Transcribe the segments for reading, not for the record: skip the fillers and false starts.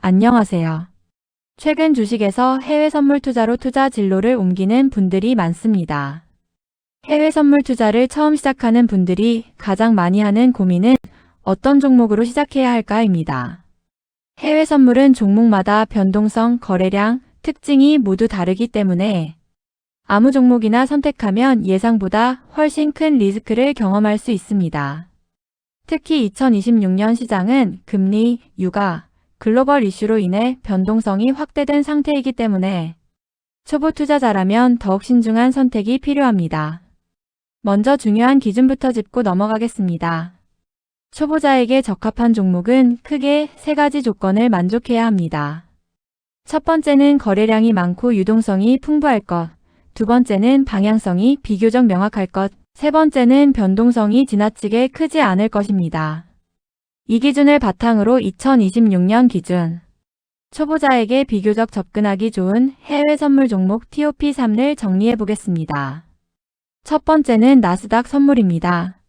안녕하세요. 최근 주식에서 해외 선물 투자로 투자 진로를 옮기는 분들이 많습니다. 해외 선물 투자를 처음 시작하는 분들이 가장 많이 하는 고민은 어떤 종목으로 시작해야 할까입니다. 해외 선물은 종목마다 변동성, 거래량, 특징이 모두 다르기 때문에 아무 종목이나 선택하면 예상보다 훨씬 큰 리스크를 경험할 수 있습니다. 특히 2026년 시장은 금리, 유가, 글로벌 이슈로 인해 변동성이 확대된 상태이기 때문에 초보 투자자라면 더욱 신중한 선택이 필요합니다. 먼저 중요한 기준부터 짚고 넘어가겠습니다. 초보자에게 적합한 종목은 크게 3가지 조건을 만족해야 합니다. 첫 번째는 거래량이 많고 유동성이 풍부할 것, 두 번째는 방향성이 비교적 명확할 것, 세 번째는 변동성이 지나치게 크지 않을 것입니다. 이 기준을 바탕으로 2026년 기준 초보자에게 비교적 접근하기 좋은 해외 선물 종목 TOP3를 정리해 보겠습니다. 첫 번째는 나스닥 선물입니다.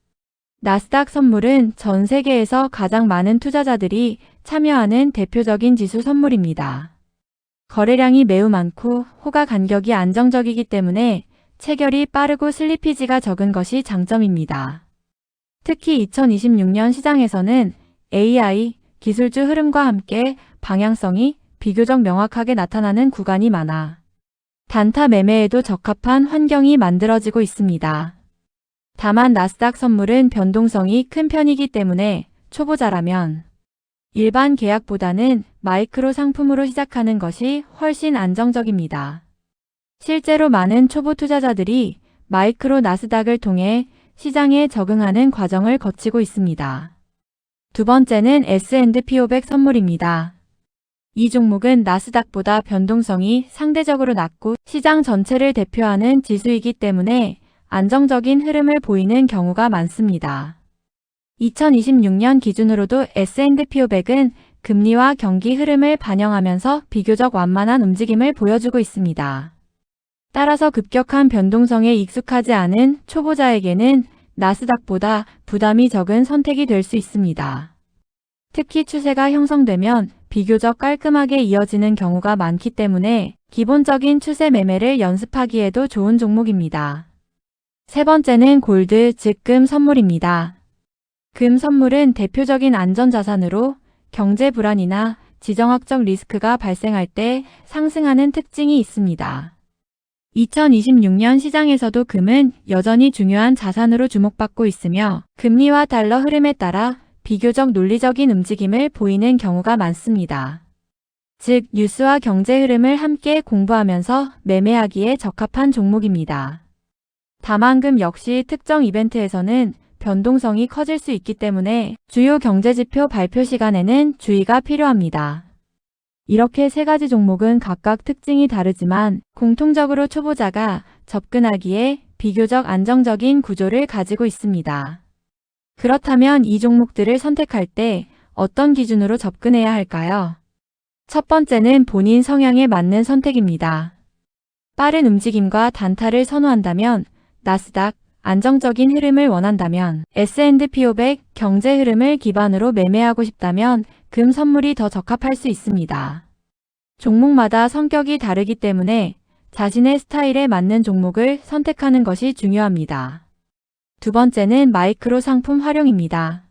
나스닥 선물은 전 세계에서 가장 많은 투자자들이 참여하는 대표적인 지수 선물입니다. 거래량이 매우 많고 호가 간격이 안정적이기 때문에 체결이 빠르고 슬리피지가 적은 것이 장점입니다. 특히 2026년 시장에서는 AI, 기술주 흐름과 함께 방향성이 비교적 명확하게 나타나는 구간이 많아 단타 매매에도 적합한 환경이 만들어지고 있습니다. 다만 나스닥 선물은 변동성이 큰 편이기 때문에 초보자라면 일반 계약보다는 마이크로 상품으로 시작하는 것이 훨씬 안정적입니다. 실제로 많은 초보 투자자들이 마이크로 나스닥을 통해 시장에 적응하는 과정을 거치고 있습니다. 두 번째는 S&P 500 선물입니다. 이 종목은 나스닥보다 변동성이 상대적으로 낮고 시장 전체를 대표하는 지수이기 때문에 안정적인 흐름을 보이는 경우가 많습니다. 2026년 기준으로도 S&P 500은 금리와 경기 흐름을 반영하면서 비교적 완만한 움직임을 보여주고 있습니다. 따라서 급격한 변동성에 익숙하지 않은 초보자에게는 나스닥보다 부담이 적은 선택이 될 수 있습니다. 특히 추세가 형성되면 비교적 깔끔하게 이어지는 경우가 많기 때문에 기본적인 추세 매매를 연습하기에도 좋은 종목입니다. 세 번째는 골드, 즉 금 선물입니다. 금 선물은 대표적인 안전자산으로 경제 불안이나 지정학적 리스크가 발생할 때 상승하는 특징이 있습니다. 2026년 시장에서도 금은 여전히 중요한 자산으로 주목받고 있으며 금리와 달러 흐름에 따라 비교적 논리적인 움직임을 보이는 경우가 많습니다. 즉, 뉴스와 경제 흐름을 함께 공부하면서 매매하기에 적합한 종목입니다. 다만 금 역시 특정 이벤트에서는 변동성이 커질 수 있기 때문에 주요 경제지표 발표 시간에는 주의가 필요합니다. 이렇게 3가지 종목은 각각 특징이 다르지만 공통적으로 초보자가 접근하기에 비교적 안정적인 구조를 가지고 있습니다. 그렇다면 이 종목들을 선택할 때 어떤 기준으로 접근해야 할까요? 첫 번째는 본인 성향에 맞는 선택입니다. 빠른 움직임과 단타를 선호한다면 나스닥, 안정적인 흐름을 원한다면 S&P 500 경제 흐름을 기반으로 매매하고 싶다면 금 선물이 더 적합할 수 있습니다. 종목마다 성격이 다르기 때문에 자신의 스타일에 맞는 종목을 선택하는 것이 중요합니다. 두 번째는 마이크로 상품 활용입니다.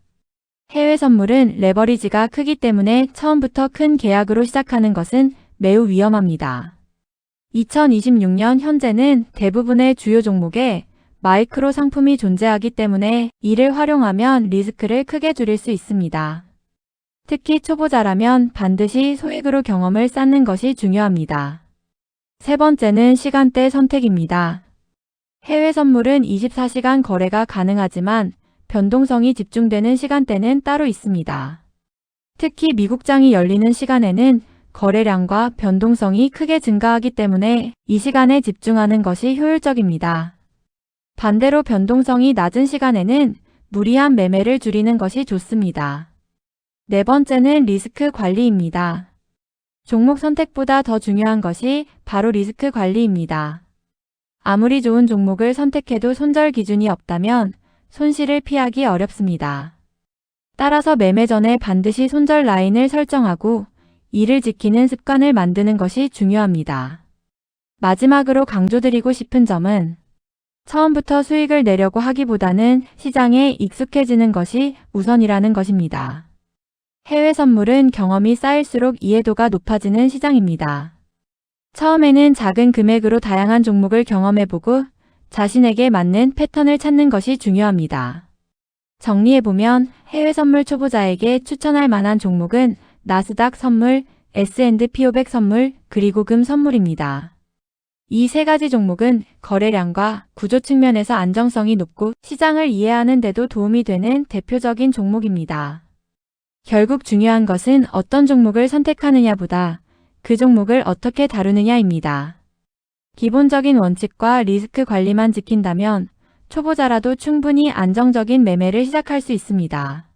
해외 선물은 레버리지가 크기 때문에 처음부터 큰 계약으로 시작하는 것은 매우 위험합니다. 2026년 현재는 대부분의 주요 종목에 마이크로 상품이 존재하기 때문에 이를 활용하면 리스크를 크게 줄일 수 있습니다. 특히 초보자라면 반드시 소액으로 경험을 쌓는 것이 중요합니다. 세 번째는 시간대 선택입니다. 해외 선물은 24시간 거래가 가능하지만 변동성이 집중되는 시간대는 따로 있습니다. 특히 미국장이 열리는 시간에는 거래량과 변동성이 크게 증가하기 때문에 이 시간에 집중하는 것이 효율적입니다. 반대로 변동성이 낮은 시간에는 무리한 매매를 줄이는 것이 좋습니다. 네 번째는 리스크 관리입니다. 종목 선택보다 더 중요한 것이 바로 리스크 관리입니다. 아무리 좋은 종목을 선택해도 손절 기준이 없다면 손실을 피하기 어렵습니다. 따라서 매매 전에 반드시 손절 라인을 설정하고 이를 지키는 습관을 만드는 것이 중요합니다. 마지막으로 강조드리고 싶은 점은 처음부터 수익을 내려고 하기보다는 시장에 익숙해지는 것이 우선이라는 것입니다. 해외 선물은 경험이 쌓일수록 이해도가 높아지는 시장입니다. 처음에는 작은 금액으로 다양한 종목을 경험해보고 자신에게 맞는 패턴을 찾는 것이 중요합니다. 정리해보면 해외 선물 초보자에게 추천할 만한 종목은 나스닥 선물, S&P 500 선물, 그리고 금 선물입니다. 이 세 가지 종목은 거래량과 구조 측면에서 안정성이 높고 시장을 이해하는 데도 도움이 되는 대표적인 종목입니다. 결국 중요한 것은 어떤 종목을 선택하느냐보다 그 종목을 어떻게 다루느냐입니다. 기본적인 원칙과 리스크 관리만 지킨다면 초보자라도 충분히 안정적인 매매를 시작할 수 있습니다.